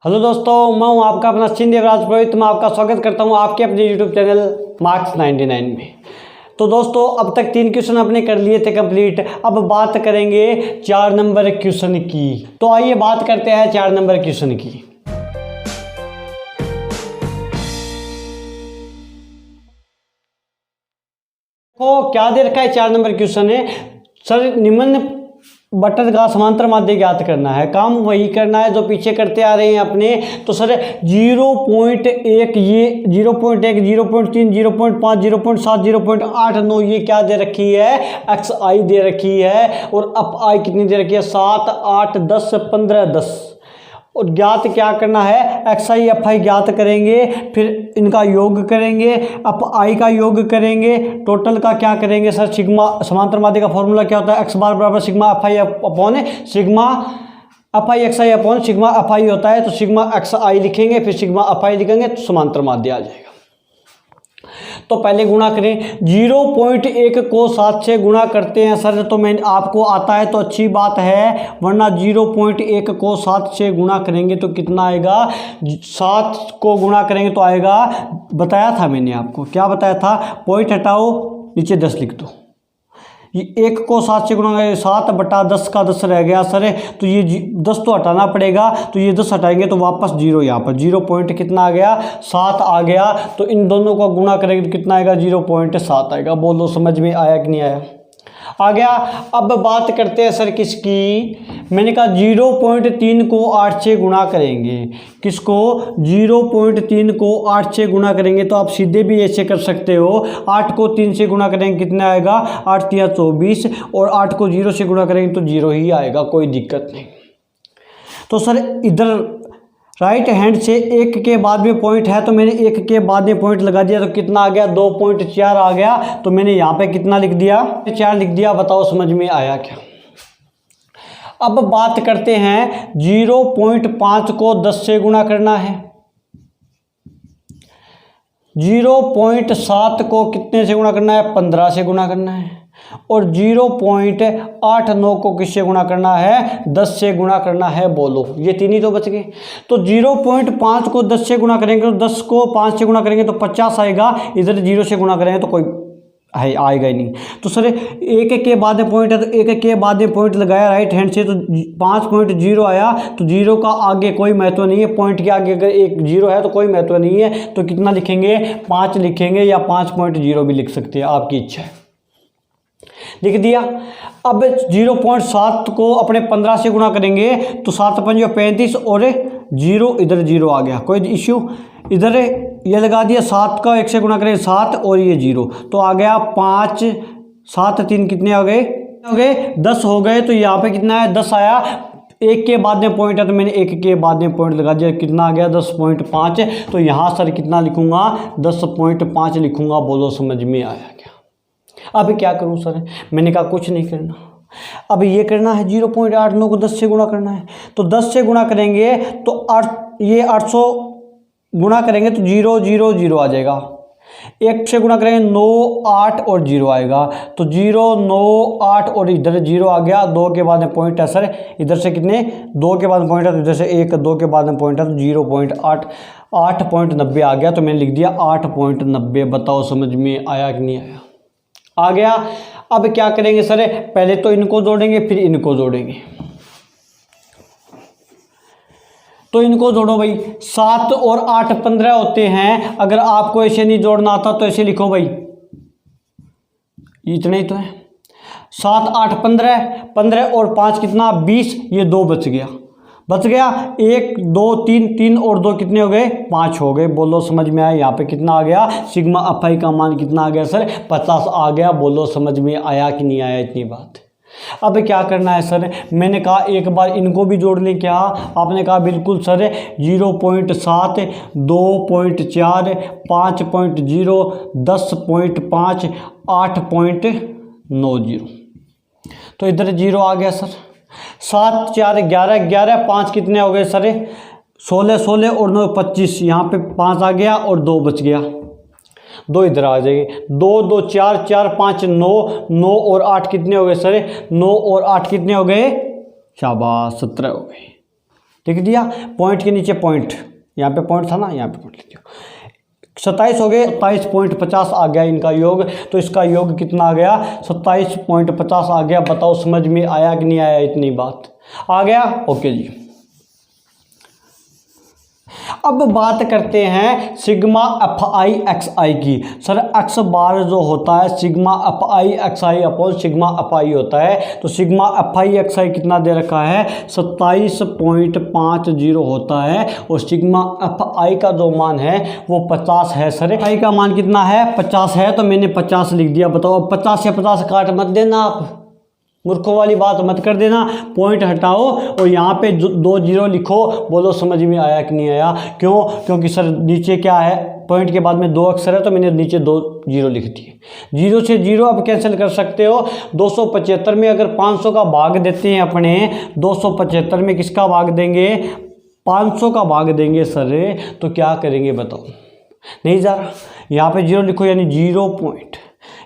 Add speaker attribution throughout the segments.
Speaker 1: Hello दोस्तों, मैं हूं आपका अपना चिन्ह देवराज पुरोहित। मैं आपका स्वागत करता हूं आपके अपने यूट्यूब चैनल मार्क्स 99 में। तो दोस्तों, अब तक 3 क्वेश्चन अपने कर लिए थे कंप्लीट। अब बात करेंगे 4 नंबर क्वेश्चन की। तो आइए बात करते हैं 4 नंबर क्वेश्चन की। तो क्या दे रखा है? 4 नंबर क्वेश्चन है सर, निम्न बटन का समांतर माध्य ज्ञात करना है। काम वही करना है जो पीछे करते आ रहे हैं अपने। तो सर 0.1, ये 0.1, 0.3, 0.5, 0.7, 0.89 ये क्या दे रखी है? एक्स आई दे रखी है। और अप आई कितनी दे रखी है? 7, 8, 10, 15, 10। और ज्ञात क्या करना है? एक्स आई एफ आई ज्ञात करेंगे, फिर इनका योग करेंगे, अप आई का योग करेंगे, टोटल का क्या करेंगे सर? सिग्मा समांतर माध्य का फॉर्मूला क्या होता है? एक्स बार बराबर sigma F I upon sigma F I x I upon sigma F I होता है। तो सिग्मा एक्स आई लिखेंगे, फिर सिग्मा एफ आई लिखेंगे, तो समांतर माध्य आ जाएगा। तो पहले गुणा करें। 0.1 को 7 से गुणा करते हैं सर, तो मैं आपको आता है तो अच्छी बात है, वरना 0.1 को 7 से गुणा करेंगे तो कितना आएगा? 7 को गुणा करेंगे तो आएगा, बताया था मैंने आपको, क्या बताया था? पॉइंट हटाओ, नीचे 10 लिख दो। ये 1 को 7 से गुणा करेंगे, 7/10 का 10 रह गया सर। तो ये 10 तो हटाना पड़ेगा, तो ये 10 हटाएंगे तो वापस 0 यहाँ पर 0 पॉइंट कितना आ गया? 7 आ गया। तो इन दोनों को गुणा करेंगे तो कितना आएगा? 0.7 आएगा। बोलो समझ में आया कि नहीं आया? आ गया। अब बात करते हैं सर किसकी? मैंने कहा 0.3 को 8 से गुणा करेंगे। किसको? 0.3 को 8 से गुणा करेंगे तो आप सीधे भी ऐसे कर सकते हो। 8 को 3 से गुणा करेंगे कितना आएगा? 8 × 24। और 8 को 0 से गुणा करेंगे तो 0 ही आएगा, कोई दिक्कत नहीं। तो सर इधर राइट हैंड से 1 के बाद में पॉइंट है, तो मैंने 1 के बाद में पॉइंट लगा दिया, तो कितना आ गया? 2.4 आ गया। तो मैंने यहाँ पे कितना लिख दिया? 4 लिख दिया। बताओ समझ में आया क्या? अब बात करते हैं 0.5 को 10 से गुणा करना है। 0.7 को कितने से गुणा करना है? 15 से गुणा करना है। और 0.89 को किससे गुणा करना है? 10 से गुणा करना है। बोलो, ये 3 ही तो बच गए। तो 0.5 को 10 से गुणा करेंगे तो 10 को 5 से गुणा करेंगे तो 50 आएगा। इधर 0 से गुणा करेंगे तो कोई है आएगा ही नहीं। तो सर 1 के बाद में पॉइंट है, तो 1 के बाद में पॉइंट लगाया राइट हैंड से, तो 5.0 आया। तो 0 का आगे कोई महत्व नहीं है, पॉइंट के आगे अगर 1 0 है तो कोई महत्व नहीं है। तो कितना लिखेंगे? 5 लिखेंगे, या 5.0 भी लिख सकते हैं, आपकी इच्छा है। लिख दिया। अब 0.7 को अपने 15 से गुणा करेंगे तो 7 × 5 = 35, और 0 इधर 0 आ गया, कोई इश्यू। इधर ये लगा दिया, 7 का 1 से गुणा करेंगे 7, और ये 0, तो आ गया 5, 7, 3 कितने हो गए? 10 हो गए। तो यहाँ पे कितना है? 10 आया। 1 के बाद में पॉइंट है तो मैंने 1 के बाद में पॉइंट लगा दिया, कितना आ गया? 10.5। तो यहाँ सर कितना लिखूंगा? 10.5 लिखूंगा। बोलो समझ में आया क्या? अब क्या करूं सर? मैंने कहा कुछ नहीं करना, अब ये करना है 0.89 को 10 से गुणा करना है। तो 10 से गुणा करेंगे तो ये 800 गुणा करेंगे तो 0 0 0 आ जाएगा। 1 से गुणा करेंगे 9 8 और 0 आएगा। तो 0 9 8 और इधर 0 आ गया। 2 के बाद में पॉइंट है सर, इधर से कितने? 2 के बाद में पॉइंट है तो इधर से 1, 2 के बाद में पॉइंट है तो 0.8, 8.90 आ गया। तो मैंने लिख दिया 8.90। बताओ समझ में आया कि नहीं आया? आ गया। अब क्या करेंगे सर? पहले तो इनको जोड़ेंगे, फिर इनको जोड़ेंगे। तो इनको जोड़ो भाई। 7 और 8 15 होते हैं। अगर आपको ऐसे नहीं जोड़ना आता तो ऐसे लिखो भाई, इतने ही तो है। 7 8 15, 15 और 5 कितना? 20। ये 2 बच गया। 1 2 3, 3 और 2 कितने हो गए? 5 हो गए। बोलो समझ में आया? यहाँ पे कितना आ गया? सिग्मा एफ आई का मान कितना आ गया सर? 50 आ गया। बोलो समझ में आया कि नहीं आया? इतनी बात। अब क्या करना है सर? मैंने कहा एक बार इनको भी जोड़ लें। क्या आपने कहा? बिल्कुल सर। 0.7, 2.4, 5.0, 10.5, 8.90। तो इधर 0 आ गया सर। 7 4 11, 11 5 कितने हो गए सर? 16 16 और 9 25। यहाँ पे 5 आ गया और 2 बच गया। 2 इधर आ जाएंगे। 2 2 4 4 5 9, 9 और 8 कितने हो गए सर? 9 और 8 कितने हो गए? शाबाश, 17 हो गए। लिख दिया, पॉइंट के नीचे पॉइंट, यहाँ पे पॉइंट था ना, यहाँ पे पॉइंट लिख दिया। 27 हो गए, 27.50 आ गया इनका योग। तो इसका योग कितना आ गया? 27.50 आ गया। बताओ समझ में आया कि नहीं आया? इतनी बात आ गया। ओके जी, अब बात करते हैं सिग्मा एफ आई एक्स आई की। सर एक्स बार जो होता है sigma F I x I upon sigma F I होता है। तो सिग्मा एफ आई एक्स आई कितना दे रखा है? 27.50 होता है। और सिग्मा एफ आई का जो मान है वो 50 है। सर आई का मान कितना है? 50 है। तो मैंने 50 लिख दिया। बताओ 50 से 50 काट मत देना, आप मूर्खों वाली बात मत कर देना। पॉइंट हटाओ और यहाँ पे 2 जीरो लिखो। बोलो समझ में आया कि नहीं आया? क्यों? क्योंकि सर नीचे क्या है, पॉइंट के बाद में 2 अक्षर है, तो मैंने नीचे 2 जीरो लिख दिए। 0 से 0 अब कैंसिल कर सकते हो। 275 में अगर 500 का भाग देते हैं अपने, 275 में किसका भाग देंगे? 500 का भाग देंगे सर। तो क्या करेंगे बताओ? नहीं जा रहा, यहाँ पे 0 लिखो, यानी 0 पॉइंट।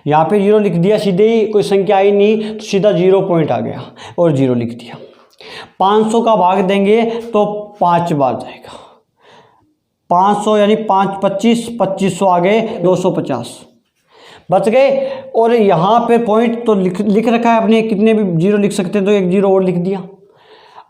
Speaker 1: यहाँ पे 0 लिख दिया, सीधे ही कोई संख्या आई नहीं तो सीधा 0 पॉइंट आ गया और 0 लिख दिया। 500 का भाग देंगे तो 5 बार जाएगा। 500 यानी 5 25, 2500 आ गए, 250 बच गए। और यहाँ पे पॉइंट तो लिख रखा है अपने, कितने भी 0 लिख सकते हैं, तो 1 0 और लिख दिया।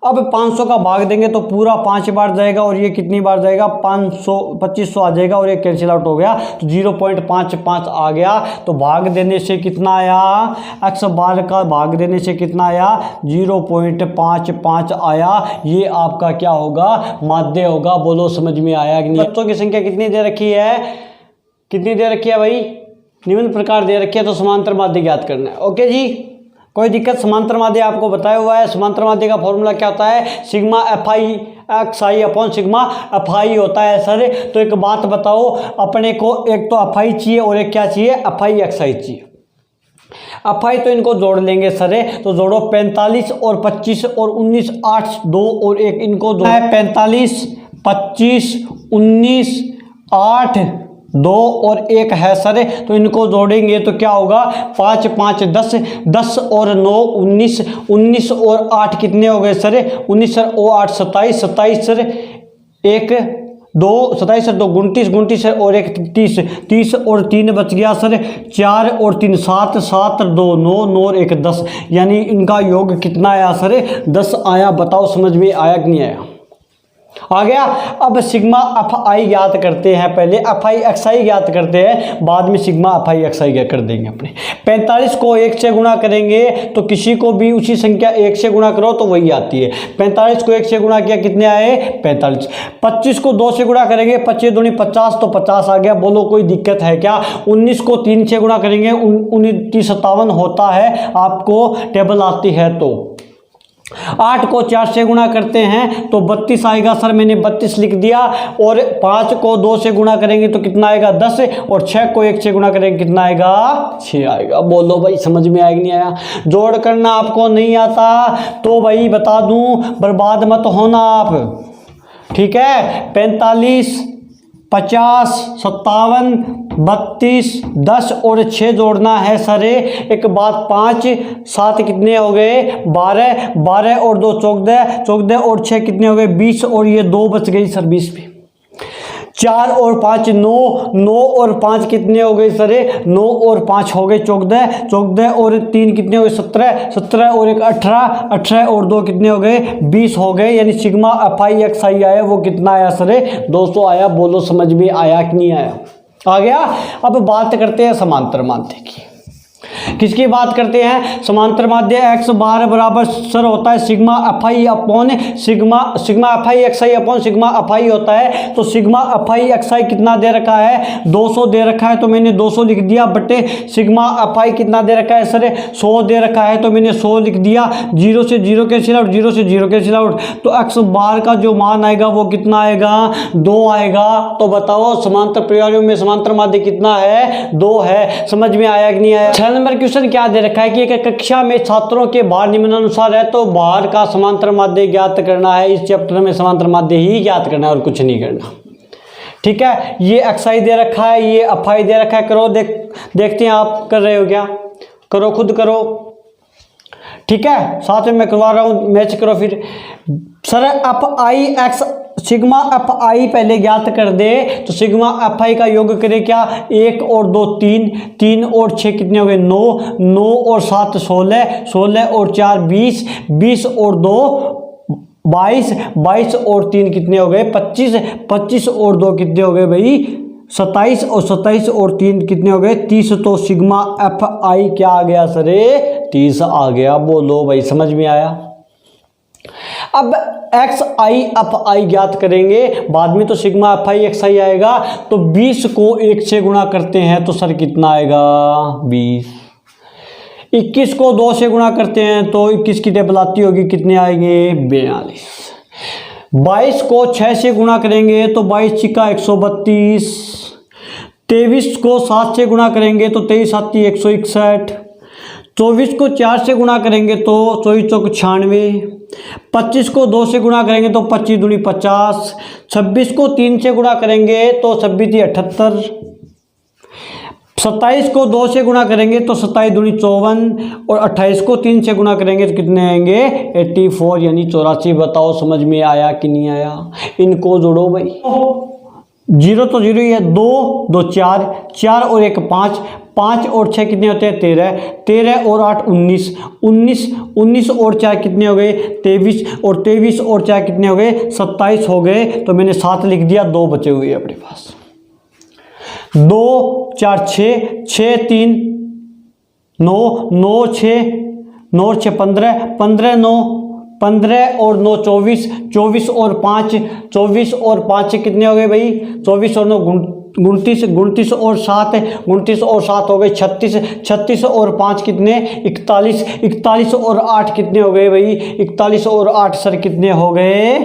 Speaker 1: अब 500 का भाग देंगे तो पूरा 5 बार जाएगा और ये कितनी बार जाएगा? 500 2500 आ जाएगा और ये कैंसिल आउट हो गया। तो 0.55 आ गया। तो भाग देने से कितना आया? एक्स बार का भाग देने से कितना आया? 0.55 आया। ये आपका क्या होगा? माध्य होगा। बोलो समझ में आया कि नहीं? बच्चों की संख्या कितनी दे रखी है? कितनी दे रखी है भाई? निम्न प्रकार दे रखी है। तो समांतर माध्य ज्ञात करना है। ओके जी, कोई दिक्कत? समांतर माध्य आपको बताया हुआ है। समांतर माध्य का फॉर्मूला क्या होता है? Sigma F I x I upon sigma F I होता है सर। तो एक बात बताओ, अपने को एक तो एफ आई चाहिए और एक क्या चाहिए? एफ आई एक्स आई चाहिए। एफ आई तो इनको जोड़ लेंगे सर। तो जोड़ो 45 और 25 और 19, 8 2 और 1, इनको जोड़ो है 45 25 19 8 2 और 1 है सर। तो इनको जोड़ेंगे तो क्या होगा? 5 5 10, 10 और 9 19, 19 और 8 कितने हो गए सर? 19 सर और 8 27, 27 सर 1 2 27 सर 2 29, 29 सर और 1 30, 30 और 3 बच गया सर 4 और 3 7, 7 2 9, 9 और 1 10। यानी इनका योग कितना आया सर? 10 आया। बताओ समझ में आया कि नहीं आया? आ गया। अब सिग्मा एफ आई ज्ञात करते हैं। पहले एफ आई एक्स आई ज्ञात करते हैं, बाद में सिग्मा एफ आई एक्स आई कर देंगे अपने। 45 को 1 से गुणा करेंगे तो किसी को भी उसी संख्या 1 से गुणा करो तो वही आती है। 45 को 1 से गुणा किया, कितने आए? 45। 25 को 2 से गुणा करेंगे, 25 दूनी 50, तो 50 आ गया। बोलो कोई दिक्कत है क्या? 19 को 3 से गुणा करेंगे, 29 57 होता है, आपको टेबल आती है। तो 8 को 4 से गुणा करते हैं तो 32 आएगा सर। मैंने 32 लिख दिया। और 5 को 2 से गुणा करेंगे तो कितना आएगा? 10। और 6 को 1 से गुणा करेंगे कितना आएगा? 6 आएगा। बोलो भाई समझ में आया कि नहीं आया? जोड़ करना आपको नहीं आता तो भाई बता दूं, बर्बाद मत होना आप, ठीक है? 45 50 57 32 10 और 6 जोड़ना है सर। एक बात 5 7 कितने हो गए? 12, 12 और 2 14, 14 और 6 कितने हो गए? 20 और ये 2 बच गई सर 20 पे। 4 और 5 9, 9 और 5 कितने हो गए सर? 9 और 5 हो गए 14, 14 और 3 कितने हो गए? 17, 17 और 1 18, 18 और 2 कितने हो गए? 20 हो गए। यानी सिग्मा एफ आई एक्स आई आया, वो कितना आया सर? 200 आया। बोलो समझ में आया कि नहीं आया? आ गया। अब बात करते हैं समांतर माध्य की। किसकी बात करते हैं? समांतर माध्य एक्स बार बराबर सर होता है sigma F I upon sigma F I x I upon sigma F I होता है। तो सिग्मा एफ आई एक्स आई कितना दे रखा है? 200 दे रखा है, तो मैंने 200 लिख दिया। बटे सिग्मा एफ आई कितना दे रखा है सर? 100 दे रखा है, तो मैंने 100 लिख दिया। 0 से 0 कैंसिल आउट, 0 से 0 कैंसिल आउट। तो एक्स बार का जो मान आएगा वो कितना आएगा? 2 आएगा। तो बताओ समांतर प्रणालियों में समांतर माध्य कितना है? 2 है। समझ में आया कि नहीं आया? 6 नंबर क्वेश्चन क्या दे रखा है कि एक कक्षा में छात्रों के भार निम्नानुसार है, तो भार का समांतर माध्य ज्ञात करना है। इस चैप्टर में समांतर माध्य ही ज्ञात करना है और कुछ नहीं करना, ठीक है? ये एक्स आई दे रखा है, ये एफ आई दे रखा है। करो, देखते हैं आप कर रहे हो क्या? करो, खुद करो, ठीक है? साथ में मैं करवा रहा हूँ, मैच करो। फिर sir F I x sigma F I पहले ज्ञात कर दे तो सिग्मा एफ आई का योग करे क्या, 1 और 2 3, 3 और 6 कितने हो गए 9, 9 और 7 16, 16 और 4 20, 20 और 2 22, 22 और 3 कितने हो गए 25, 25 और 2 कितने हो गए भाई 27, और 27 और 3 कितने हो गए 30। तो सिग्मा एफ आई क्या आ गया सर 30 आ गया। बोलो भाई समझ में आया। अब एक्स आई एफ आई ज्ञात करेंगे, बाद में तो सिग्मा एफ आई एक्स आई आएगा। तो 20 को 1 से गुणा करते हैं तो सर कितना आएगा 20। 21 को 2 से गुणा करते हैं तो 21 की टेबल आती होगी, कितने आएंगे 42। 22 को 6 से गुणा करेंगे तो 22 छिक्का 132। 23 को 7 से गुणा करेंगे तो 23 आती 161। 24 को 4 से गुणा करेंगे तो 24 चौक 96। 25 को 2 से गुणा करेंगे तो 25 दूनी 50। 26 को 3 से गुणा करेंगे तो 26 78। 27 को 2 से गुणा करेंगे तो 27 दूनी 54। और 28 को 3 से गुणा करेंगे तो कितने आएंगे 84 यानी 84। बताओ समझ में आया कि नहीं आया। इनको जोड़ो भाई। 0 तो 0 ही है, 2 2 4, 4 और 1 5, 5 और 6 कितने होते हैं 13, 13 और 8 19, 19, 19 और 4 कितने हो गए 23, और 23 और 4 कितने हो गए 27 हो गए। तो मैंने 7 लिख दिया, 2 बचे हुए अपने पास। 2 4 6, 6 3 9, 9 6, 9 6 15, 15 9, 15 और 9 24, 24 और 5, 24 और 5 कितने हो गए भाई 24 और 9 29, 29 और 7, 29 और 7 हो गए 36, 36 और 5 कितने 41, 41 और 8 कितने हो गए भाई 41 और 8 सर कितने हो गए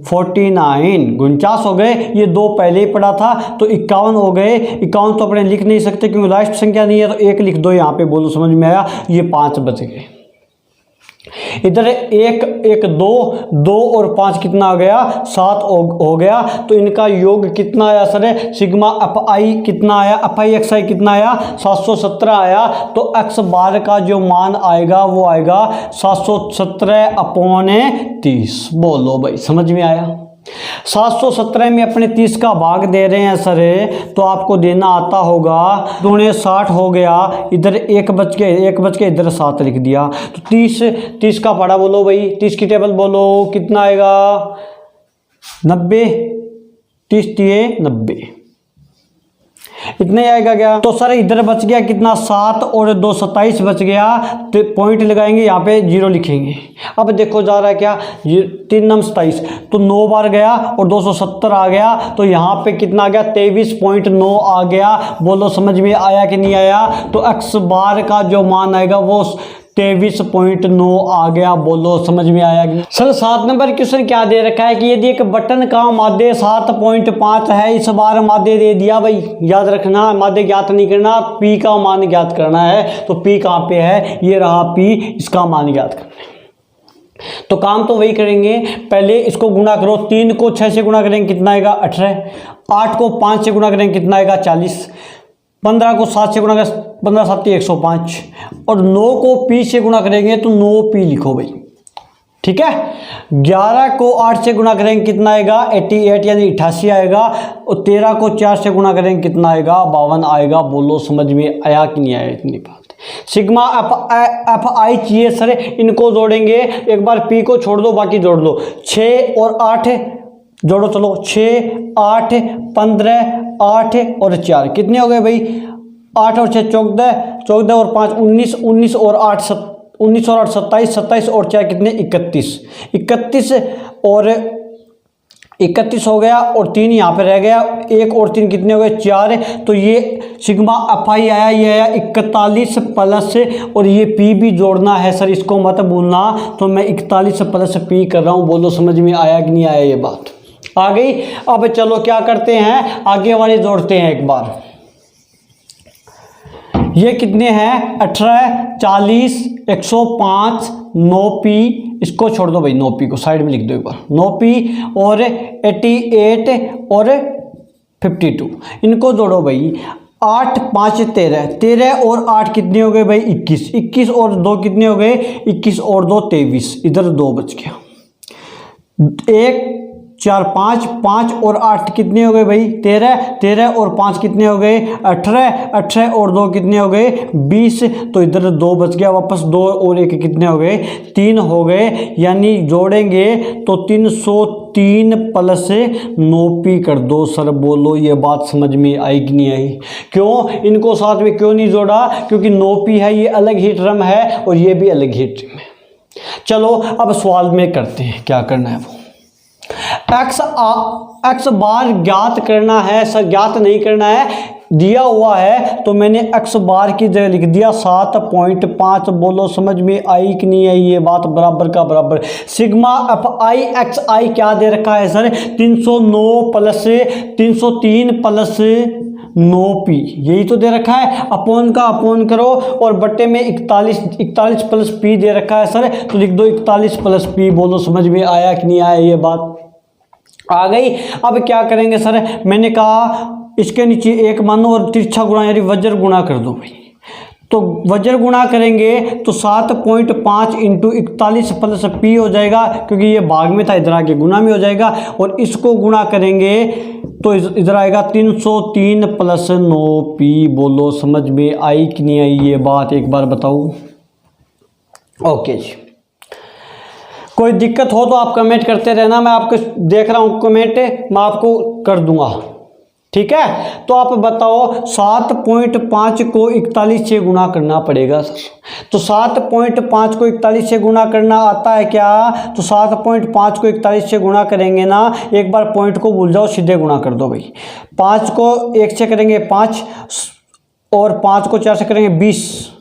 Speaker 1: 49, 49 हो गए। ये 2 पहले ही पढ़ा था तो 51 हो गए। 51 तो अपने लिख नहीं सकते क्योंकि लास्ट संख्या नहीं है, तो 1 लिख दो यहाँ पे। बोलो समझ में आया। ये 5 बच गए। इधर 1 1 2, 2 और 5 कितना आ गया 7 हो गया। तो इनका योग कितना आया सर सिग्मा एफ आई कितना आया, एफ आई एक्स आई कितना आया 717 आया। तो एक्स बार का जो मान आएगा वो आएगा 717/30। बोलो भाई समझ में आया। 717 में अपने 30 का भाग दे रहे हैं सर, तो आपको देना आता होगा। दूने 60 हो गया, इधर 1 बच के इधर 7 लिख दिया। तो 30 का पढ़ा बोलो भाई। 30 की टेबल बोलो कितना आएगा 90, 30 दिए 90 इतने आएगा क्या। तो सर इधर बच गया कितना 7 और 2 27 बच गया। तो पॉइंट लगाएंगे यहाँ पे 0 लिखेंगे। अब देखो जा रहा है क्या 3 9 27, तो 9 बार गया और 270 आ गया। तो यहाँ पे कितना आ गया 23.9 आ गया। बोलो समझ में आया कि नहीं आया। तो एक्स बार का जो मान आएगा वो 23.9 आ गया। बोलो समझ में आया कि सर 7 नंबर क्वेश्चन क्या दे रखा है कि यदि एक बटन का माध्य 7.5 है, इस बार माध्य दे दिया भाई। याद रखना माध्य ज्ञात नहीं करना, पी का मान ज्ञात करना है। तो पी कहाँ पे है, ये रहा पी, इसका मान ज्ञात करना है। तो काम तो वही करेंगे, पहले इसको गुणा करो। 3 को 6 से गुणा करेंगे कितना आएगा 18, 8 को 5 से गुणा करेंगे कितना आएगा 40, 15 को 7 से गुणा करें 15 7 105, और 9 को पी से गुणा करेंगे तो 9 पी लिखो भाई। ठीक है। 11 को 8 से गुणा करेंगे कितना आएगा 88 यानी 88 आएगा। और 13 को 4 से गुणा करेंगे कितना आएगा 52 आएगा। बोलो समझ में आया कि नहीं आया। इतनी बात। सिग्मा एफ आई चाहिए सर, इनको जोड़ेंगे। एक बार पी को छोड़ दो, बाकी जोड़ दो। 6 और 8 जोड़ो, चलो 6 8 15 8 और 4 कितने हो गए भाई 8 और 6 14, 14 और 5 19, 19 और 8 27, 27 और 4 कितने 31, 31 और 31 हो गया। और 3 यहाँ पे रह गया, 1 और 3 कितने हो गए 4। तो ये सिग्मा एफ आई आया, ये आया 41 प्लस, और ये पी भी जोड़ना है सर, इसको मत भूलना। तो मैं 41 प्लस पी कर रहा हूँ। बोलो समझ में आया कि नहीं आया। ये बात आ गई। अब चलो क्या करते हैं, आगे वाले जोड़ते हैं एक बार। ये कितने हैं 18 40 105 9p, इसको छोड़ दो भाई, 9p को साइड में लिख दो एक बार। 9p और 88 और 52 इनको जोड़ो भाई। 8 5 13, 13 और 8 कितने हो गए भाई 21, 21 और 2 कितने हो गए 21 और 2 23, इधर 2 बच गया। 1 4 5 5 और 8 कितने हो गए भाई 13 13 और 5 कितने हो गए 18 18 और 2 कितने हो गए 20। तो इधर 2 बच गया वापस, 2 और 1 कितने हो गए 3 हो गए, यानी जोड़ेंगे तो 303 प्लस 9p कर दो। सर बोलो ये बात समझ में आई कि नहीं आई? क्यों इनको साथ में क्यों नहीं जोड़ा? क्योंकि 9p है, ये अलग ही टर्म है और ये भी अलग ही टर्म है। चलो अब सवाल में करते हैं, क्या करना है वो एक्स बार ज्ञात करना है। सर ज्ञात नहीं करना है, दिया हुआ है तो मैंने एक्स बार की जगह लिख दिया 7.5। बोलो समझ में आई कि नहीं आई? ये बात बराबर का बराबर। सिग्मा एफ आई एक्स आई क्या दे रखा है सर 309 प्लस 303 प्लस 9p, यही तो दे रखा है। अपोन का अपोन करो और बट्टे में 41 प्लस p दे रखा है सर, तो लिख दो 41 प्लस p। बोलो समझ में आया कि नहीं आया? ये बात आ गई। अब क्या करेंगे सर, मैंने कहा इसके नीचे एक मानो और तिरछा गुणा यानी वज्र गुणा कर दो भाई। तो वज्र गुणा करेंगे तो 7.5 इंटू 41 प्लस p हो जाएगा, क्योंकि ये भाग में था, इधर आके गुणा में हो जाएगा। और इसको गुणा करेंगे तो इधर आएगा 303 प्लस 9p। बोलो समझ में आई कि नहीं आई? ये बात एक बार बताओ। ओके जी, कोई दिक्कत हो तो आप कमेंट करते रहना, मैं आपको देख रहा हूँ कमेंट, मैं आपको कर दूंगा, ठीक है। तो आप बताओ 7.5 को 41 से गुणा करना पड़ेगा सर। तो 7.5 को 41 से गुणा करना आता है क्या? तो 7.5 को 41 से गुणा करेंगे ना, एक बार पॉइंट को भूल जाओ, सीधे गुणा कर दो भाई। 5 को 1 से करेंगे 5 और 5 को 4 से करेंगे 20,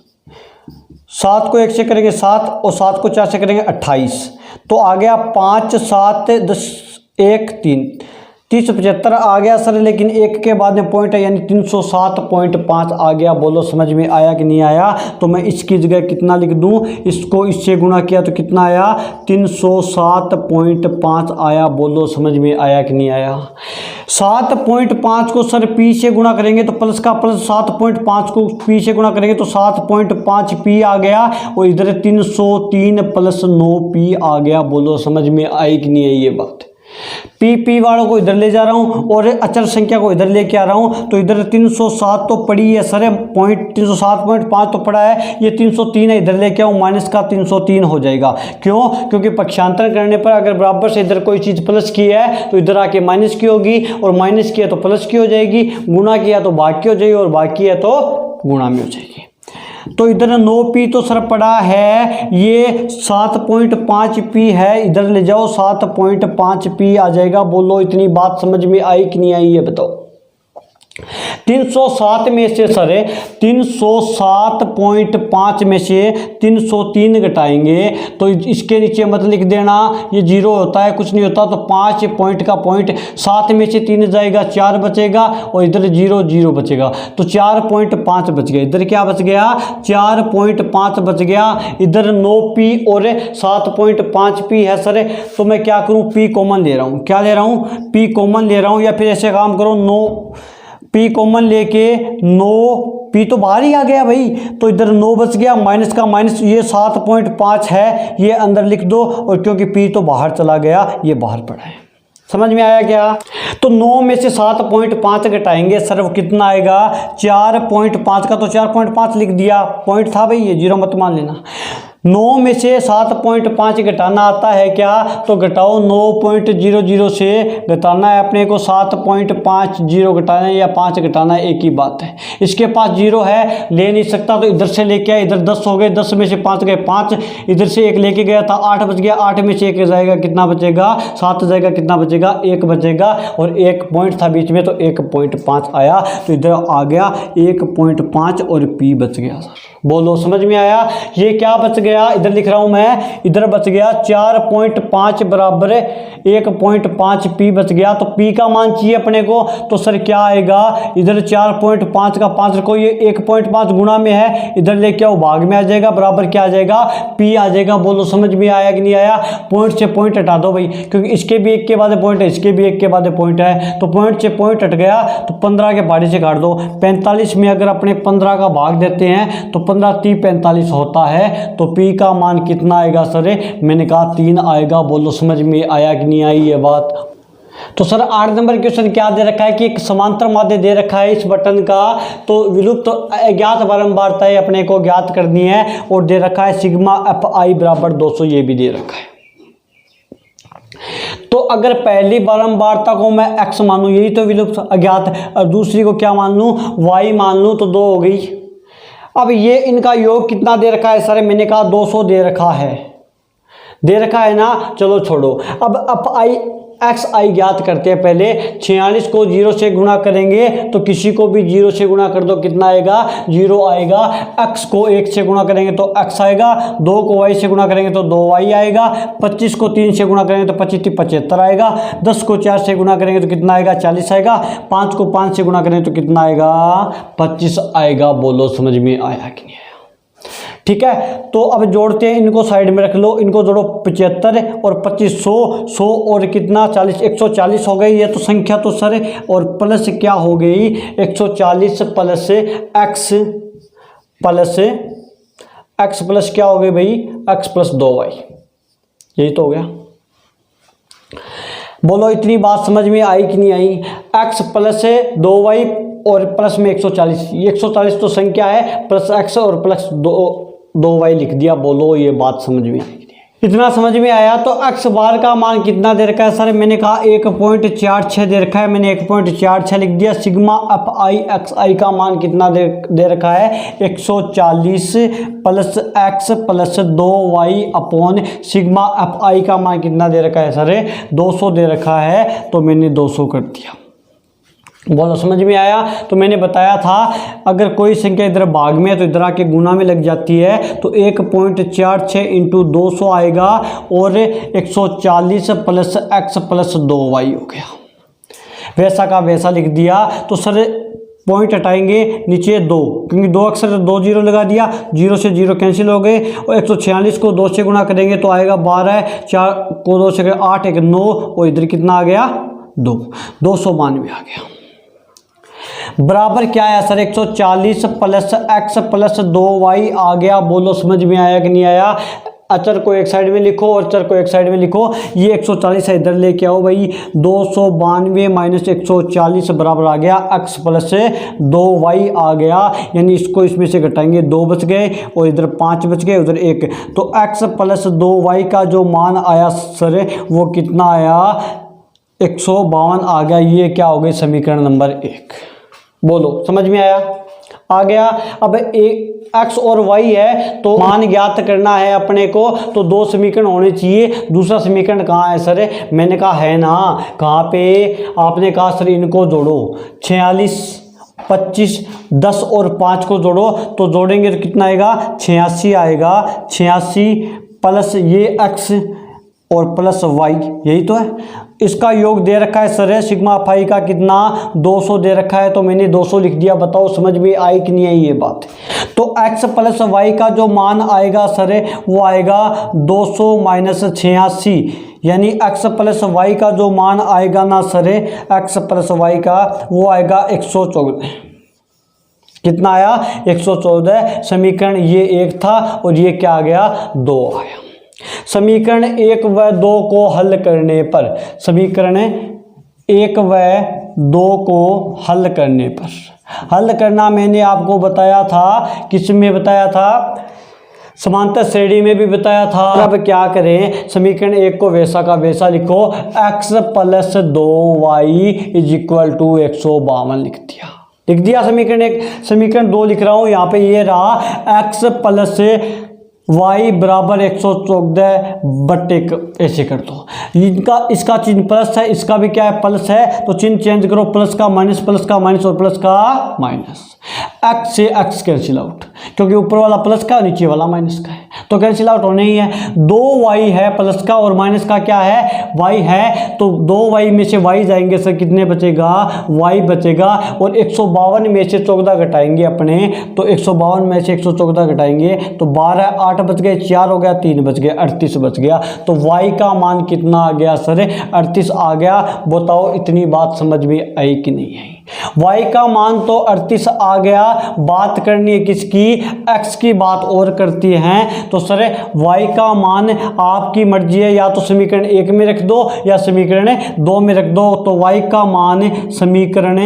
Speaker 1: 7 को 1 से करेंगे 7 और 7 को 4 से करेंगे 28। तो आ गया 5 7 10 1 3 375 आ गया सर, लेकिन एक के बाद में पॉइंट है यानी 307.5 आ गया। बोलो समझ में आया कि नहीं आया? तो मैं इसकी जगह कितना लिख दूं, इसको इससे गुणा किया तो कितना आया 307.5 आया। बोलो समझ में आया कि नहीं आया? 7.5 को सर p से गुणा करेंगे तो प्लस का प्लस, 7.5 को p से गुणा करेंगे तो 7.5p आ गया और इधर 303 प्लस 9p आ गया। बोलो समझ में आई कि नहीं आई? ये बात p वालों को इधर ले जा रहा हूं और अचल संख्या को इधर लेके आ रहा हूं। तो इधर 307 तो पड़ी है सर, पॉइंट 307.5 तो पड़ा है, ये 303 है, इधर लेके आऊं माइनस का 303 हो जाएगा। क्यों? क्योंकि पक्षांतर करने पर अगर बराबर से इधर कोई चीज़ प्लस की है तो इधर आके माइनस की होगी, और माइनस किया तो प्लस की हो जाएगी, गुणा किया तो भाग की हो जाएगी, और भाग किया तो गुणा में हो जाएगी। तो इधर 9p तो सर पड़ा है, ये 7.5p है, इधर ले जाओ 7.5p आ जाएगा। बोलो इतनी बात समझ में आई कि नहीं आई? ये बताओ। 307 में से सर 307.5 में से 303 घटाएंगे तो इसके नीचे मत लिख देना, ये 0 होता है, कुछ नहीं होता। तो 5 पॉइंट का पॉइंट, 7 में से 3 जाएगा 4 बचेगा और इधर 0 0 बचेगा, तो 4.5 बच गया। इधर क्या बच गया 4.5 बच गया। इधर 9p और 7.5p है सर, तो मैं क्या करूँ p कॉमन ले रहा हूँ। क्या ले रहा हूँ? p कॉमन ले रहा हूँ, या फिर ऐसे काम करो 9p कॉमन लेके 9p तो बाहर ही आ गया भाई, तो इधर 9 बच गया, माइनस का माइनस, ये 7.5 है, ये अंदर लिख दो, और क्योंकि p तो बाहर चला गया, ये बाहर पड़ा है। समझ में आया क्या? तो 9 में से 7.5 घटाएंगे सर, वो कितना आएगा 4.5 का, तो 4.5 लिख दिया, पॉइंट था भाई, ये 0 मत मान लेना। 9 में से 7.5 घटाना आता है क्या? तो घटाओ, 9.00 से घटाना है अपने को 7.50 घटाना है या 5 घटाना है, एक ही बात है। इसके पास 0 है, ले नहीं सकता, तो इधर से लेके आया, इधर 10 हो गए, 10 में से 5 गए 5, इधर से 1 लेके गया था 8 बच गया, 8 में से 1 जाएगा, कितना बचेगा 7 जाएगा, कितना बचेगा 1 बचेगा, और 1 पॉइंट था बीच में तो 1.5 आया, तो इधर आ गया 1.5 और p बच गया सर। बोलो समझ में आया? ये क्या बच गया, इधर लिख रहा हूं मैं, इधर बच गया 4.5 बराबर 1.5p बच गया। तो p का मान चाहिए अपने को, तो सर क्या आएगा, इधर 4.5 का 5 रखो, ये 1.5 गुणा में है, इधर लेके आओ भाग में आ जाएगा, बराबर क्या आ जाएगा p आ जाएगा। बोलो समझ में आया कि नहीं आया? पॉइंट से पॉइंट हटा दो भाई, क्योंकि इसके भी एक के बाद पॉइंट है, इसके भी एक के बाद पॉइंट है, तो पॉइंट से पॉइंट हट गया, तो 15 के भाड़े से काट दो। 45 में अगर अपने 15 का भाग देते हैं तो 15 30 45 होता है, तो P का मान कितना आएगा सर? मैंने कहा 3 आएगा। बोलो समझ में आया कि नहीं आई ये बात? तो सर 8 नंबर क्वेश्चन क्या दे रखा है कि एक समांतर माध्य दे रखा है इस बटन का, तो विलुप्त अज्ञात बारंबारता अपने को ज्ञात करनी है, और दे रखा है सिग्मा FI बराबर 200, ये भी दे रखा है। तो अगर पहली बारंबारता को मैं x मानूं, यही तो विलुप्त अज्ञात, और दूसरी को क्या मान लूं? y मान लूं, तो 2 हो गई। अब ये इनका योग कितना दे रखा है सर? मैंने कहा 200 दे रखा है ना। चलो छोड़ो, अब XI ज्ञात करते हैं। पहले 46 को 0 से गुणा करेंगे, तो किसी को भी 0 से गुणा कर दो, कितना आएगा? 0 आएगा। x को 1 से गुणा करेंगे तो x आएगा, 2 को y से गुणा करेंगे तो 2y आएगा, 25 को 3 से गुणा करेंगे तो 25 75 आएगा, 10 को 4 से गुणा करेंगे तो कितना आएगा? 40 आएगा, 5 को 5 से गुणा करेंगे तो कितना आएगा? 25 आएगा। बोलो समझ में आया कि नहीं आया? ठीक है, तो अब जोड़ते हैं, इनको साइड में रख लो, इनको जोड़ो, 75 और 25 100 और कितना? 40, 140 हो गई ये तो संख्या तो सर, और प्लस क्या हो गई? 140 प्लस x प्लस क्या हो गई भाई? x प्लस 2y, यही तो हो गया। बोलो इतनी बात समझ में आई कि नहीं आई? x प्लस 2y और प्लस में 140, ये 140 तो संख्या है, प्लस x और प्लस 2y लिख दिया। बोलो ये बात समझ में आई? इतना समझ में आया? तो x बार का मान कितना दे रखा है सर? मैंने कहा 1.46 दे रखा है, मैंने 1.46 लिख दिया। सिग्मा FI XI का मान कितना दे रखा है? 140 plus x plus 2y upon sigma FI का मान कितना दे रखा है सर? 200 दे रखा है, तो मैंने 200 कर दिया। बोलो समझ में आया? तो मैंने बताया था अगर कोई संख्या इधर भाग में है तो इधर आके गुना में लग जाती है, तो 1.46 इंटू 200 आएगा, और 140 प्लस x प्लस 2y हो गया। वैसा का वैसा लिख दिया। तो सर पॉइंट हटाएंगे, नीचे 2, क्योंकि 2 अक्सर 2 जीरो लगा दिया, 0 से 0 कैंसिल हो गए, और 146 को 2 से गुणा करेंगे तो आएगा 12, 4 को 2 से 8, 1 9, और इधर कितना आ गया? 292 आ गया। बराबर क्या आया sir? 140 plus x plus 2y आ गया। बोलो समझ में आया कि नहीं आया? अचर को एक साइड में लिखो और चर को एक साइड में लिखो। ये 140 है, इधर लेके आओ भाई। 292 माइनस 140 बराबर आ गया x प्लस 2y आ गया, यानी इसको इसमें से घटाएंगे, 2 बच गए और इधर 5 बच गए, उधर 1। तो x प्लस 2y का जो मान आया सर वो कितना आया? 152 आ गया। ये क्या हो गई? समीकरण नंबर 1। बोलो समझ में आया? आ गया। अब एक x और y है, तो मान ज्ञात करना है अपने को, तो 2 समीकरण होने चाहिए। दूसरा समीकरण कहाँ है सर? मैंने कहा है ना, कहाँ पे? आपने कहा सर इनको जोड़ो, 46 25 10 और 5 को जोड़ो, तो जोड़ेंगे तो कितना आएगा? 86 आएगा। 86 प्लस ये x और प्लस y, यही तो है। इसका योग दे रखा है सर सिग्मा फाई का कितना? 200 दे रखा है, तो मैंने 200 लिख दिया। बताओ समझ में आई कि नहीं आई ये बात? तो x प्लस y का जो मान आएगा सर वो आएगा 200 माइनस 86, यानी x प्लस y का जो मान आएगा ना सर, x प्लस y का वो आएगा 114। कितना आया? 114। समीकरण ये 1 था और ये क्या आ गया? 2 आया। समीकरण 1 व 2 को हल करने पर, समीकरण 1 व 2 को हल करने पर, हल करना मैंने आपको बताया था, किस में बताया था? समांतर श्रेणी में भी बताया था। अब क्या करें? समीकरण 1 को वैसा का वैसा लिखो, x plus 2y is equal to 152 लिख दिया समीकरण 1। समीकरण 2 लिख रहा हूँ यहाँ पे, ये रहा x प्लस y बराबर 114 बट्टे, ऐसे कर दो। इनका इसका चिन्ह प्लस है, इसका भी क्या है? प्लस है, तो चिन्ह चेंज करो, प्लस का माइनस और प्लस का माइनस। x से x कैंसिल आउट, क्योंकि ऊपर वाला प्लस का नीचे वाला माइनस का है, तो कैंसिल आउट होने ही है। 2y है प्लस का और माइनस का क्या है? y है, तो 2y में से y जाएंगे सर, कितने बचेगा? y बचेगा। और 152 में से 14 घटाएंगे अपने, तो 152 में से 114 घटाएंगे तो 12 8 बच गए, 4 हो गया, 3 बच गए, 38 बच गया। तो y का मान कितना आ गया सर? 38 आ गया। बताओ इतनी बात समझ में आई कि नहीं आई? y का मान तो 38 आ गया, बात करनी है किसकी, x की बात और करती हैं। तो सर y का मान आपकी मर्जी है, या तो समीकरण 1 में रख दो या समीकरण 2 में रख दो। तो y का मान समीकरण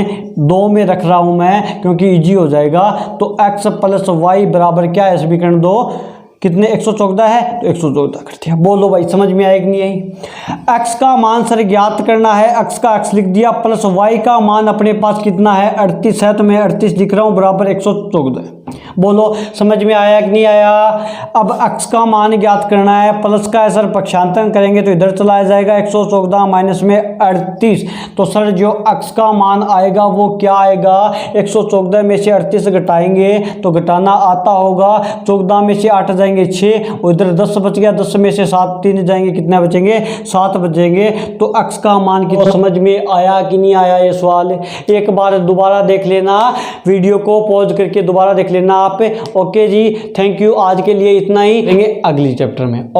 Speaker 1: 2 में रख रहा हूं मैं क्योंकि इजी हो जाएगा। तो x प्लस वाई बराबर क्या है, समीकरण 2 कितने 114 है, तो 114 कर दिया। बोलो भाई समझ में आएगी नहीं आई। x का मान सर ज्ञात करना है, x का x लिख दिया, प्लस y का मान अपने पास कितना है 38 है, तो मैं 38 लिख रहा हूं बराबर 114। बोलो समझ में आया कि नहीं आया। अब x का मान ज्ञात करना है, प्लस का है सर पक्षांतरण करेंगे तो इधर चला जाएगा 114 माइनस में 38। तो सर जो x का मान आएगा वो क्या आएगा, 114 में से 38 घटाएंगे तो घटाना आता होगा, 14 में से 8 जाएंगे 6, उधर 10 बच गया, 10 में से 7 3 जाएंगे, कितने बचेंगे 7 बचेंगे। तो x का मान कितना, समझ में आया कि नहीं आया ये सवाल। एक बार दोबारा देख लेना, वीडियो को पॉज करके दोबारा देख लेना आप। ओके जी, थैंक यू, आज के लिए इतना ही, अगली चैप्टर में।